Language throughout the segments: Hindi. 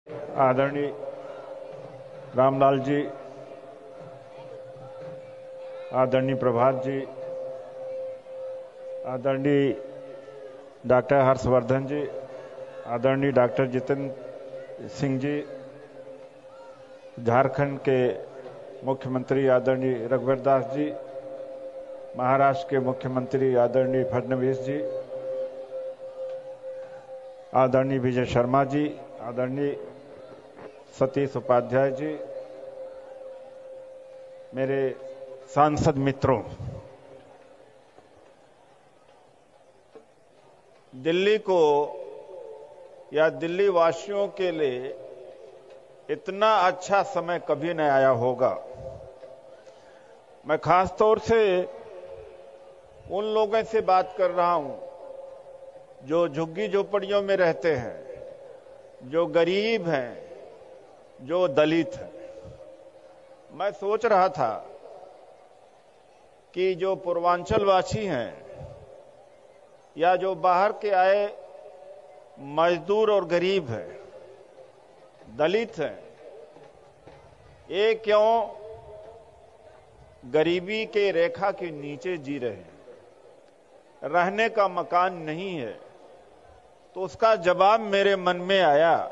आदरणीय रामलाल जी, आदरणीय प्रभात जी, आदरणीय डॉक्टर हर्षवर्धन जी, आदरणीय डॉक्टर जितेंद्र सिंह जी, झारखंड के मुख्यमंत्री आदरणीय रघुवर दास जी, महाराष्ट्र के मुख्यमंत्री आदरणीय फडणवीस जी, आदरणीय विजय शर्मा जी, आदरणीय सतीश उपाध्याय जी, मेरे सांसद मित्रों, दिल्ली को या दिल्ली वासियों के लिए इतना अच्छा समय कभी न आया होगा। मैं खास तौर से उन लोगों से बात कर रहा हूं जो झुग्गी झोपड़ियों में रहते हैं, जो गरीब हैं, जो दलित हैं। मैं सोच रहा था कि जो पूर्वांचल वासी हैं या जो बाहर के आए मजदूर और गरीब हैं, दलित हैं, ये क्यों गरीबी के रेखा के नीचे जी रहे हैं, रहने का मकान नहीं है। तो उसका जवाब मेरे मन में आया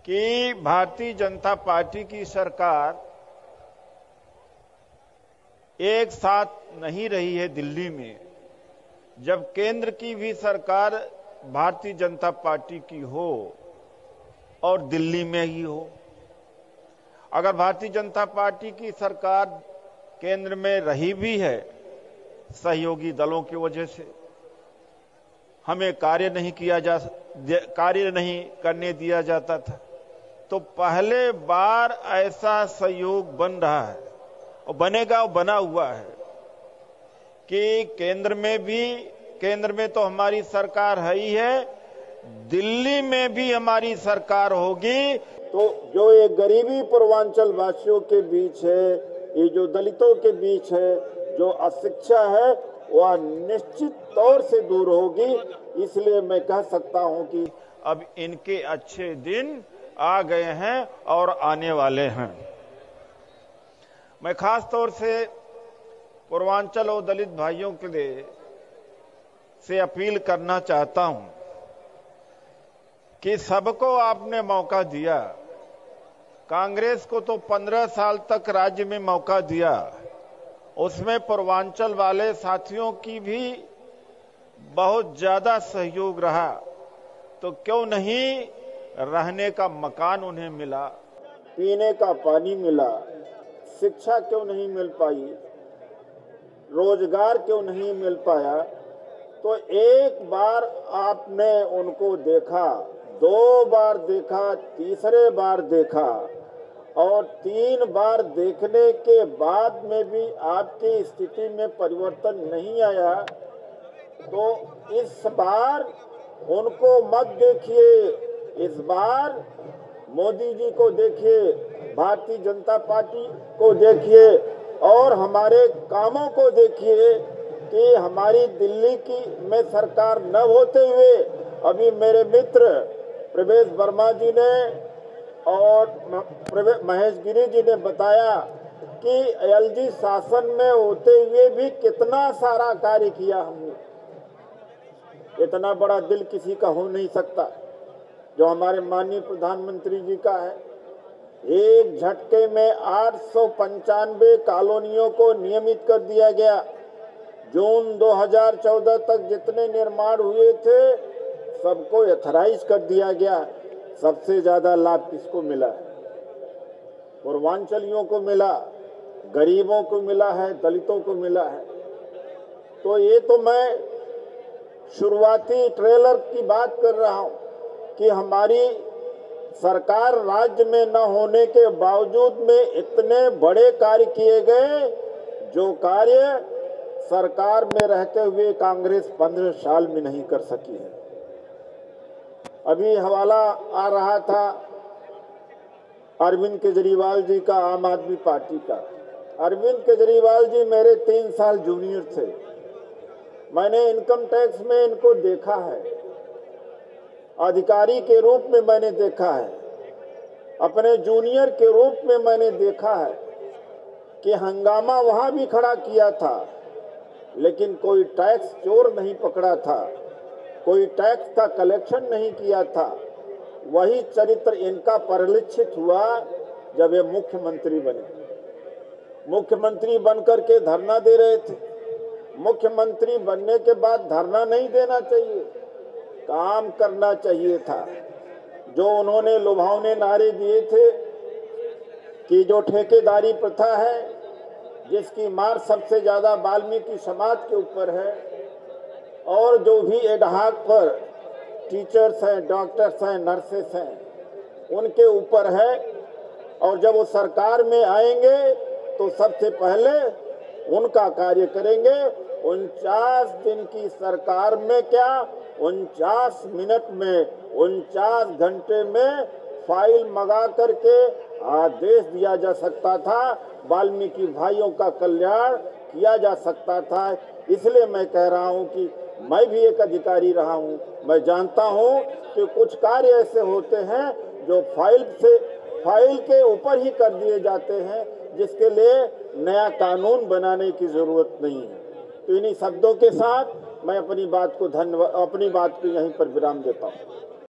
कि भारतीय जनता पार्टी की सरकार एक साथ नहीं रही है दिल्ली में। जब केंद्र की भी सरकार भारतीय जनता पार्टी की हो और दिल्ली में ही हो, अगर भारतीय जनता पार्टी की सरकार केंद्र में रही भी है सहयोगी दलों की वजह से, हमें कार्य नहीं करने दिया जाता था, तो पहले बार ऐसा सहयोग बन रहा है और बनेगा और बना हुआ है कि केंद्र में तो हमारी सरकार है ही है, दिल्ली में भी हमारी सरकार होगी। तो जो ये गरीबी पूर्वांचल वासियों के बीच है, ये जो दलितों के बीच है, जो अशिक्षा है, वह निश्चित तौर से दूर होगी। इसलिए मैं कह सकता हूं कि अब इनके अच्छे दिन आ गए हैं और आने वाले हैं। मैं खास तौर से पूर्वांचल और दलित भाइयों के लिए से अपील करना चाहता हूं कि सबको आपने मौका दिया। कांग्रेस को तो 15 साल तक राज्य में मौका दिया, उसमें पूर्वांचल वाले साथियों की भी बहुत ज्यादा सहयोग रहा, तो क्यों नहीं रहने का मकान उन्हें मिला, पीने का पानी मिला, शिक्षा क्यों नहीं मिल पाई, रोजगार क्यों नहीं मिल पाया। तो एक बार आपने उनको देखा, 2 बार देखा, तीसरे बार देखा और 3 बार देखने के बाद में भी आपकी स्थिति में परिवर्तन नहीं आया, तो इस बार उनको मत देखिए। इस बार मोदी जी को देखिए, भारतीय जनता पार्टी को देखिए और हमारे कामों को देखिए कि हमारी दिल्ली की में सरकार न होते हुए अभी मेरे मित्र प्रवेश वर्मा जी ने और महेश गिरी जी ने बताया कि एलजी शासन में होते हुए भी कितना सारा कार्य किया हमने। इतना बड़ा दिल किसी का हो नहीं सकता जो हमारे माननीय प्रधानमंत्री जी का है। एक झटके में 895 कॉलोनियों को नियमित कर दिया गया। जून 2014 तक जितने निर्माण हुए थे सबको एथराइज कर दिया गया। सबसे ज्यादा लाभ किसको मिला है? पूर्वांचलियों को मिला, गरीबों को मिला है, दलितों को मिला है। तो ये तो मैं शुरुआती ट्रेलर की बात कर रहा हूं कि हमारी सरकार राज्य में न होने के बावजूद में इतने बड़े कार्य किए गए जो कार्य सरकार में रहते हुए कांग्रेस 15 साल में नहीं कर सकी है। अभी हवाला आ रहा था अरविंद केजरीवाल जी का, आम आदमी पार्टी का। अरविंद केजरीवाल जी मेरे 3 साल जूनियर थे। मैंने इनकम टैक्स में इनको देखा है। अधिकारी के रूप में मैंने देखा है, अपने जूनियर के रूप में मैंने देखा है कि हंगामा वहां भी खड़ा किया था, लेकिन कोई टैक्स चोर नहीं पकड़ा था, कोई टैक्स का कलेक्शन नहीं किया था। वही चरित्र इनका परिलक्षित हुआ जब ये मुख्यमंत्री बने। मुख्यमंत्री बनकर के धरना दे रहे थे। मुख्यमंत्री बनने के बाद धरना नहीं देना चाहिए, काम करना चाहिए था। जो उन्होंने लुभावने नारे दिए थे कि जो ठेकेदारी प्रथा है, जिसकी मार सबसे ज्यादा वाल्मीकि समाज के ऊपर है, और जो भी एडहाक पर टीचर्स हैं, डॉक्टर्स हैं, नर्सेस हैं, उनके ऊपर है, और जब वो सरकार में आएंगे तो सबसे पहले उनका कार्य करेंगे। 49 दिन की सरकार में क्या 49 मिनट में, 49 घंटे में फाइल मंगा करके आदेश दिया जा सकता था, वाल्मीकि भाइयों का कल्याण किया जा सकता था। इसलिए मैं कह रहा हूं कि मैं भी एक अधिकारी रहा हूं, मैं जानता हूं कि कुछ कार्य ऐसे होते हैं जो फाइल के ऊपर ही कर दिए जाते हैं, जिसके लिए नया कानून बनाने की जरूरत नहीं है। तो इन्हीं शब्दों के साथ मैं अपनी बात को यहीं पर विराम देता हूं।